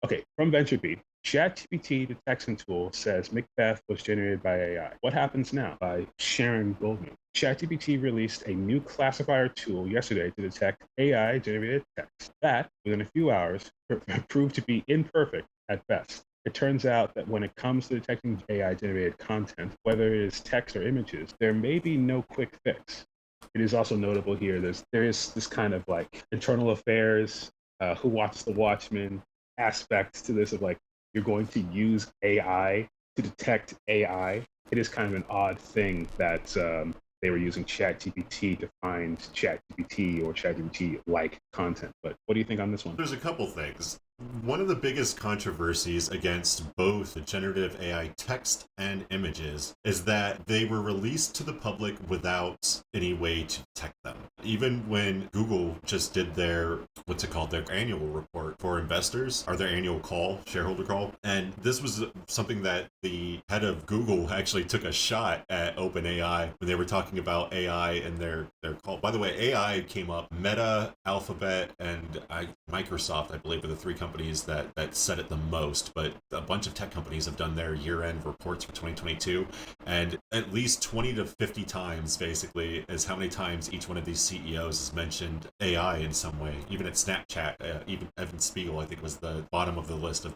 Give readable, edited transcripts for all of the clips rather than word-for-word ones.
Okay, from VentureBeat. ChatGPT detection tool says Macbeth was generated by AI. What happens now? By Sharon Goldman. ChatGPT released a new classifier tool yesterday to detect AI generated text that, within a few hours, proved to be imperfect at best. It turns out that when it comes to detecting AI generated content, whether it is text or images, there may be no quick fix. It is also notable here there is this kind of like internal affairs, who watches the Watchmen aspect to this of like you're going to use AI to detect AI. It is kind of an odd thing that they were using ChatGPT to find ChatGPT or ChatGPT like content. But what do you think on this one? There's a couple things. One of the biggest controversies against both the generative AI text and images is that they were released to the public without any way to detect them. Even when Google just did their, what's it called, their annual report for investors, or their annual call, shareholder call. And this was something that the head of Google actually took a shot at OpenAI when they were talking about AI in their call. By the way, AI came up, Meta, Alphabet, and Microsoft, I believe, are the three companies that said it the most, but a bunch of tech companies have done their year-end reports for 2022, and at least 20 to 50 times, basically, is how many times each one of these CEOs has mentioned AI in some way. Even at Snapchat, even Evan Spiegel, I think, was the bottom of the list of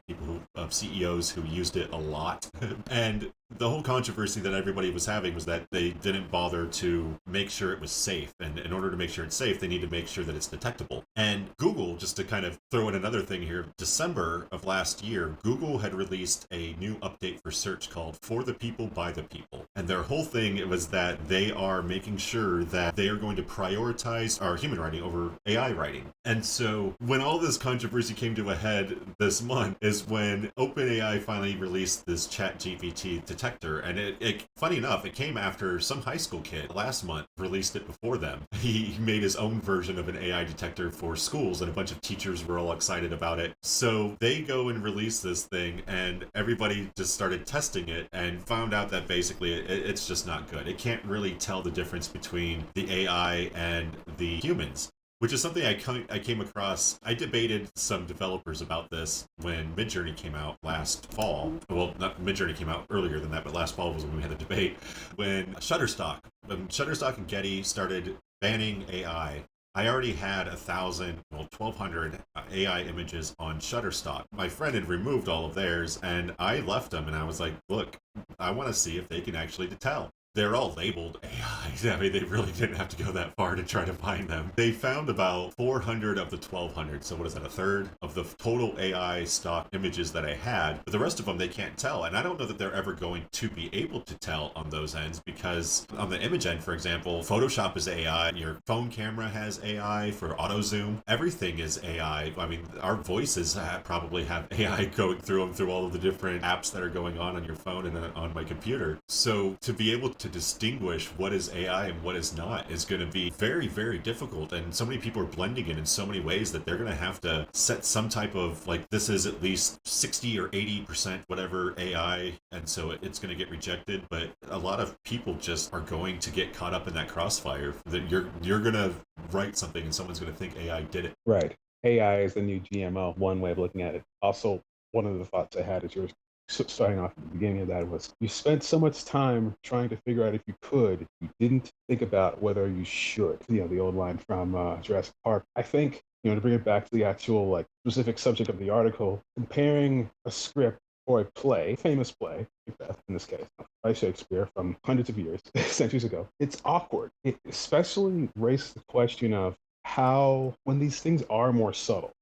of CEOs who used it a lot. And the whole controversy that everybody was having was that they didn't bother to make sure it was safe. And in order to make sure it's safe, they need to make sure that it's detectable. And Google, just to kind of throw in another thing here, December of last year, Google had released a new update for search called For the People, by the People. And their whole thing was that they are making sure that they are going to prioritize our human writing over AI writing. And so when all this controversy came to a head this month is when OpenAI finally released this ChatGPT detector. And it funny enough, it came after some high school kid last month released it before them. He made his own version of an AI detector for schools, and a bunch of teachers were all excited about it. So they go and release this thing, and everybody just started testing it and found out that basically it's just not good. It can't really tell the difference between the AI and the humans, which is something I came across. I debated some developers about this when MidJourney came out last fall. Well, not MidJourney came out earlier than that, but last fall was when we had a debate. When Shutterstock and Getty started banning AI, I already had 1,200 AI images on Shutterstock. My friend had removed all of theirs, and I left them, and I was like, look, I want to see if they can actually tell. They're all labeled AI. I mean, they really didn't have to go that far to try to find them. They found about 400 of the 1,200. So what is that, a third of the total AI stock images that I had? But the rest of them, they can't tell. And I don't know that they're ever going to be able to tell on those ends, because on the image end, for example, Photoshop is AI. Your phone camera has AI for auto zoom. Everything is AI. I mean, our voices probably have AI going through them, through all of the different apps that are going on your phone and on my computer. So to be able to distinguish what is AI and what is not is going to be very, very difficult. And so many people are blending it in so many ways that they're going to have to set some type of, like, this is at least 60 or 80% whatever AI, and so it's going to get rejected. But a lot of people just are going to get caught up in that crossfire, that you're going to write something and someone's going to think AI did it. Right. AI is the new GMO, one way of looking at it. Also, one of the thoughts I had as you were starting off at the beginning of that was you spent so much time trying to figure out if you could, you didn't think about whether you should. The old line from Jurassic Park. I think, to bring it back to the actual like specific subject of the article, comparing a script or a play, famous play, Macbeth in this case, by Shakespeare from hundreds of years, centuries ago, it's awkward. It especially raises the question of how, when these things are more subtle,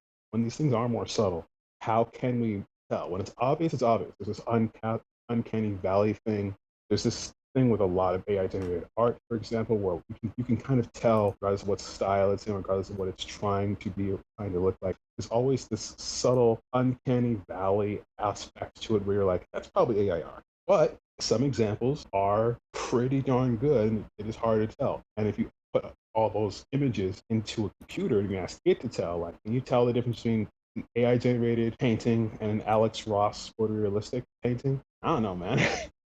how can we tell? When it's obvious, it's obvious. There's this uncanny valley thing. There's this thing with a lot of AI generated art, for example, where you can kind of tell, regardless of what style it's in, regardless of what it's trying to be or trying to look like. There's always this subtle, uncanny valley aspect to it where you're like, that's probably AI art. But some examples are pretty darn good, and it is hard to tell. And if you put all those images into a computer and you ask it to tell, like, can you tell the difference between an AI generated painting and an Alex Ross photorealistic painting? I don't know, man.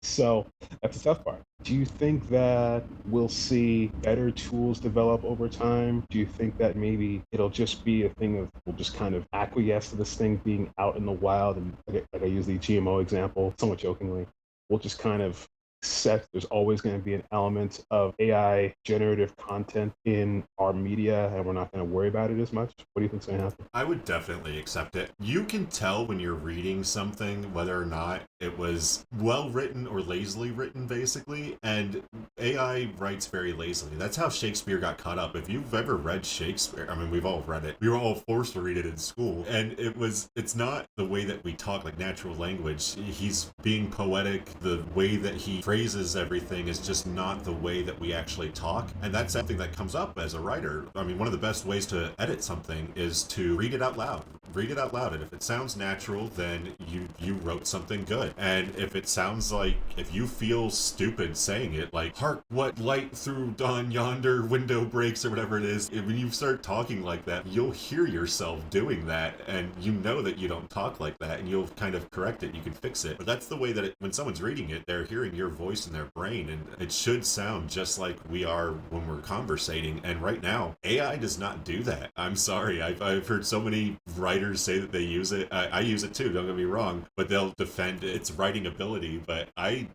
So that's the tough part. Do you think that we'll see better tools develop over time? Do you think that maybe it'll just be a thing of we'll just kind of acquiesce to this thing being out in the wild? And like I use the GMO example somewhat jokingly, we'll just kind of accept there's always going to be an element of AI generative content in our media and we're not going to worry about it as much? What do you think's going to happen? I would definitely accept it. You can tell when you're reading something whether or not it was well written or lazily written, basically. And AI writes very lazily. That's how Shakespeare got caught up. If you've ever read Shakespeare, I mean, we've all read it. We were all forced to read it in school. And it's not the way that we talk, like natural language. He's being poetic. The way that he phrases everything is just not the way that we actually talk. And that's something that comes up as a writer. I mean, one of the best ways to edit something is to read it out loud. Read it out loud. And if it sounds natural, then you wrote something good. And if it sounds like, if you feel stupid saying it, like, hark, what light through dawn yonder window breaks, or whatever it is, when you start talking like that, you'll hear yourself doing that, and you know that you don't talk like that, and you'll kind of correct it, you can fix it. But that's the way that when someone's reading it, they're hearing your voice in their brain, and it should sound just like we are when we're conversating. And right now, AI does not do that. I'm sorry. I've heard so many writers say that they use it. I use it too, don't get me wrong, but they'll defend its writing ability. But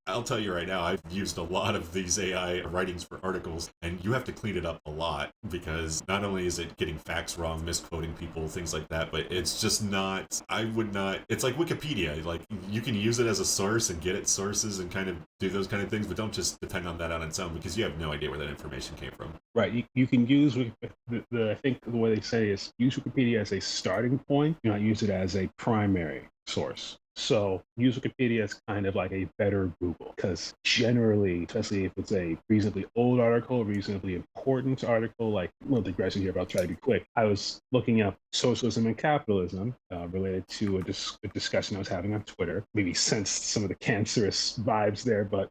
I'll tell you right now, I've used a lot of these AI writings for articles, and you have to clean it up a lot, because not only is it getting facts wrong, misquoting people, things like that, but it's just not, I would not, it's like Wikipedia. Like, you can use it as a source and get its sources and kind of do those kind of things, but don't just depend on that on its own, because you have no idea where that information came from. Right. You can use I think the way they say is use Wikipedia as a starting point. Do not use it as a primary source. So use Wikipedia as kind of like a better Google, because generally, especially if it's a reasonably old article, reasonably important article, like, well, digression here, but I'll try to be quick. I was looking up socialism and capitalism related to a discussion I was having on Twitter. Maybe sensed some of the cancerous vibes there, but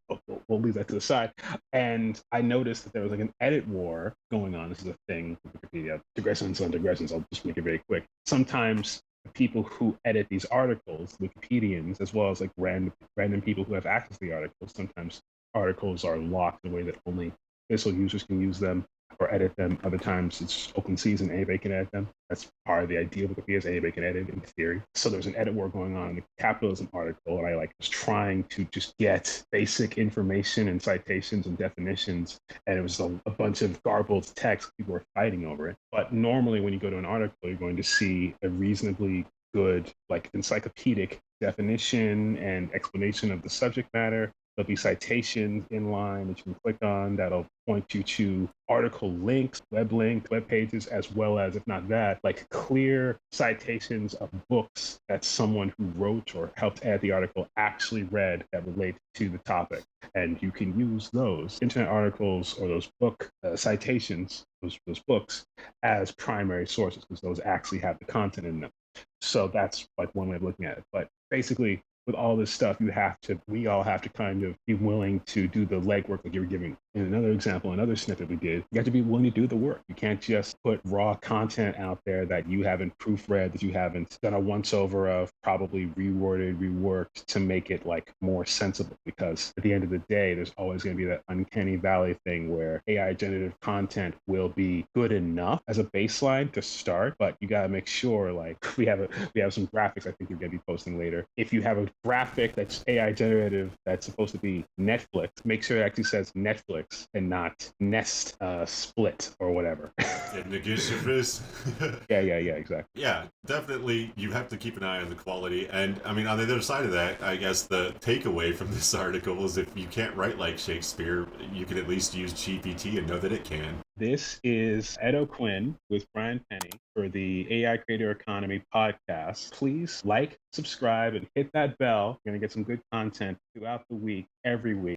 we'll leave that to the side. And I noticed that there was like an edit war going on. This is a thing with Wikipedia. Digressions on digressions. I'll just make it very quick. Sometimes people who edit these articles, Wikipedians, as well as like random people who have access to the articles, sometimes articles are locked in a way that only official users can use them or edit them. Other times it's open season, anybody can edit them. That's part of the idea of Wikipedia, is anybody can edit in theory. So there's an edit war going on in the capitalism article, and I was trying to just get basic information and citations and definitions, and it was a bunch of garbled text. People were fighting over it. But normally when you go to an article, you're going to see a reasonably good, like, encyclopedic definition and explanation of the subject matter. There'll be citations in line that you can click on that'll point you to article links, web pages, as well as, if not that, like clear citations of books that someone who wrote or helped add the article actually read that relate to the topic. And you can use those internet articles or those book citations, those books, as primary sources, because those actually have the content in them. So that's like one way of looking at it. But basically, with all this stuff, we all have to kind of be willing to do the legwork, like you were giving in another example, another snippet we did. You have to be willing to do the work. You can't just put raw content out there that you haven't proofread, that you haven't done a once over of, probably reworded, reworked to make it like more sensible. Because at the end of the day, there's always going to be that uncanny valley thing where AI generative content will be good enough as a baseline to start, but you got to make sure, like, we have some graphics I think you're going to be posting later. If you have a graphic that's AI generative that's supposed to be Netflix, make sure it actually says Netflix and not Nest Split or whatever. Yeah, exactly. Yeah, definitely. You have to keep an eye on the quality. And I mean, on the other side of that, I guess the takeaway from this article is, if you can't write like Shakespeare, you can at least use GPT and know that it can. This is Edokwin with Brian Penny for the AI Creator Economy podcast. Please like, subscribe, and hit that bell. You're going to get some good content throughout the week, every week.